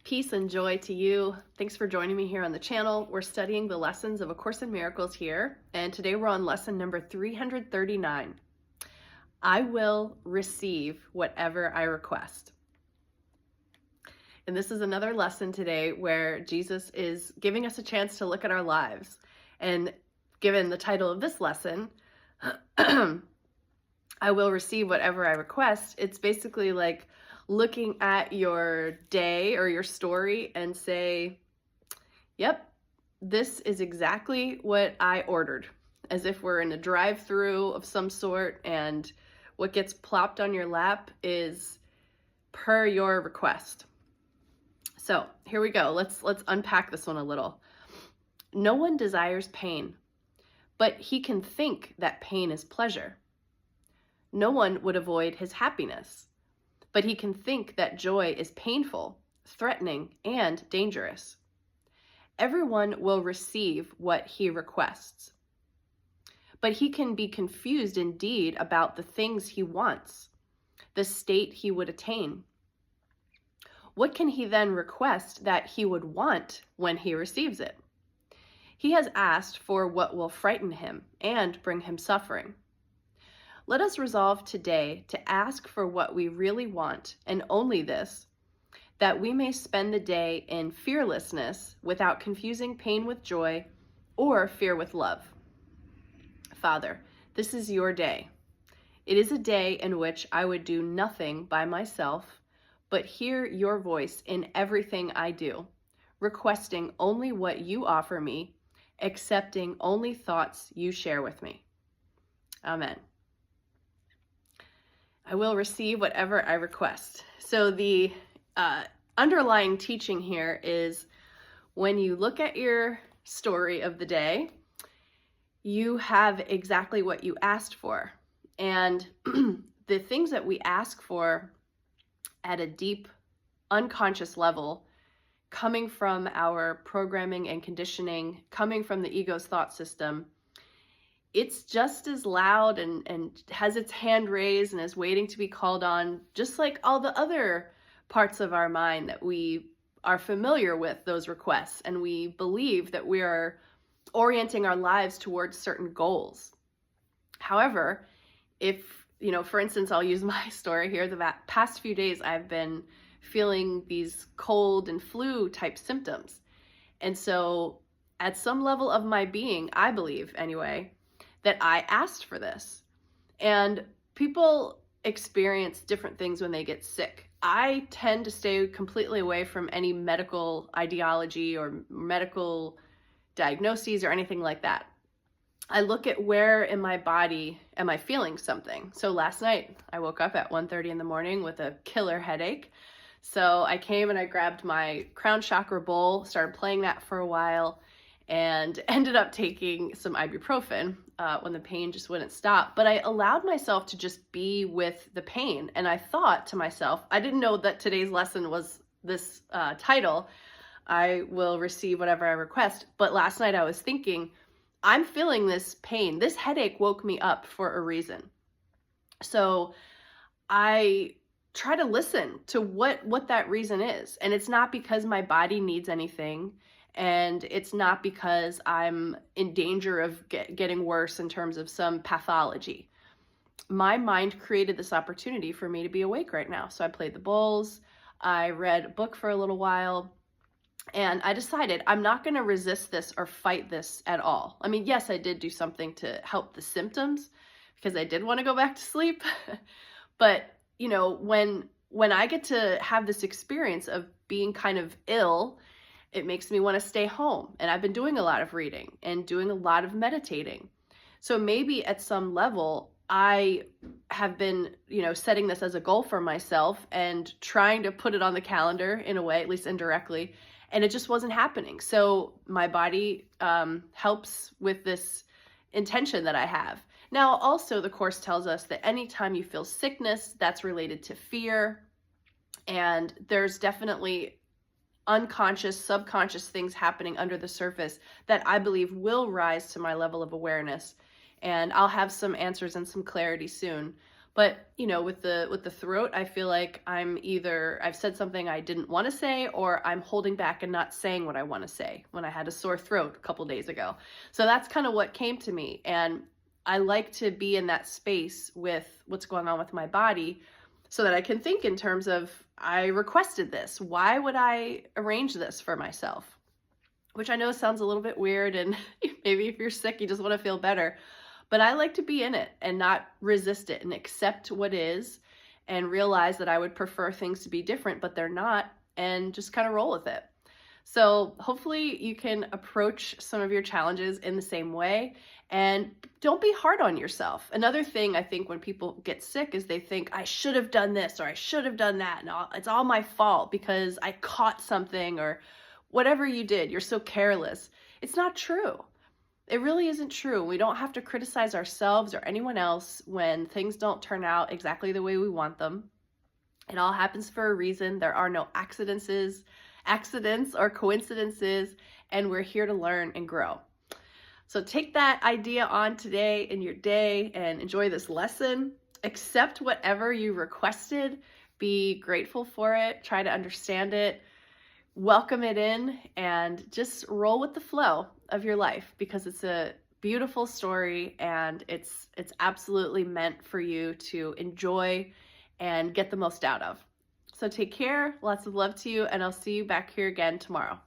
Peace and joy to you. Thanks for joining me here on the channel. We're studying the lessons of A Course in Miracles here, and today we're on lesson number 339. I will receive whatever I request. And this is another lesson today where Jesus is giving us a chance to look at our lives. And given the title of this lesson, I will receive whatever I request, it's basically like looking at your day or your story and say, yep, this is exactly what I ordered, as if we're in a drive-through of some sort, and what gets plopped on your lap is per your request. So here we go. Let's unpack this one a little. No one desires pain, but he can think that pain is pleasure. No one would avoid his happiness, but he can think that joy is painful, threatening, and dangerous. Everyone will receive what he requests, but he can be confused indeed about the things he wants, the state he would attain. What can he then request that he would want when he receives it? He has asked for what will frighten him and bring him suffering. Let us resolve today to ask for what we really want, and only this, that we may spend the day in fearlessness without confusing pain with joy or fear with love. Father, this is your day. It is a day in which I would do nothing by myself, but hear your voice in everything I do, requesting only what you offer me, accepting only thoughts you share with me. Amen. I will receive whatever I request. So the underlying teaching here is when you look at your story of the day, you have exactly what you asked for. And the things that we ask for at a deep, unconscious level, coming from our programming and conditioning, coming from the ego's thought system, it's just as loud and has its hand raised and is waiting to be called on, just like all the other parts of our mind that we are familiar with those requests, and we believe that we are orienting our lives towards certain goals. However, if, for instance, I'll use my story here, the past few days I've been feeling these cold and flu type symptoms. And so at some level of my being, I believe anyway, that I asked for this. And people experience different things when they get sick. I tend to stay completely away from any medical ideology or medical diagnoses or anything like that. I look at where in my body am I feeling something. So last night I woke up at 1:30 in the morning with a killer headache. So I came and I grabbed my crown chakra bowl, started playing that for a while, and ended up taking some ibuprofen when the pain just wouldn't stop. But I allowed myself to just be with the pain. And I thought to myself, I didn't know that today's lesson was this title, I will receive whatever I request. But last night I was thinking, I'm feeling this pain. This headache woke me up for a reason. So I try to listen to what that reason is. And it's not because my body needs anything. And it's not because I'm in danger of getting worse in terms of some pathology. My mind created this opportunity for me to be awake right now. So I played the bowls, I read a book for a little while, and I decided I'm not going to resist this or fight this at all. I mean, yes, I did do something to help the symptoms because I did want to go back to sleep. But, when I get to have this experience of being kind of ill, it makes me want to stay home. And I've been doing a lot of reading and doing a lot of meditating. So maybe at some level, I have been, setting this as a goal for myself and trying to put it on the calendar in a way, at least indirectly, and it just wasn't happening. So my body helps with this intention that I have. Now, also, the Course tells us that anytime you feel sickness, that's related to fear. And there's definitely unconscious, subconscious things happening under the surface that I believe will rise to my level of awareness. And I'll have some answers and some clarity soon. But, with the throat, I feel like I've said something I didn't want to say, or I'm holding back and not saying what I want to say when I had a sore throat a couple days ago. So that's kind of what came to me. And I like to be in that space with what's going on with my body so that I can think in terms of, I requested this. Why would I arrange this for myself? Which I know sounds a little bit weird, and maybe if you're sick, you just want to feel better. But I like to be in it and not resist it and accept what is and realize that I would prefer things to be different, but they're not, and just kind of roll with it. So hopefully you can approach some of your challenges in the same way, and don't be hard on yourself. Another thing I think when people get sick is they think, I should have done this or I should have done that, and it's all my fault because I caught something, or whatever you did, you're so careless. It's not true. It really isn't true. We don't have to criticize ourselves or anyone else when things don't turn out exactly the way we want them. It all happens for a reason. There are no accidents or coincidences, and we're here to learn and grow. So take that idea on today in your day and enjoy this lesson. Accept whatever you requested. Be grateful for it. Try to understand it. Welcome it in, and just roll with the flow of your life, because it's a beautiful story and it's absolutely meant for you to enjoy and get the most out of. So take care, lots of love to you, and I'll see you back here again tomorrow.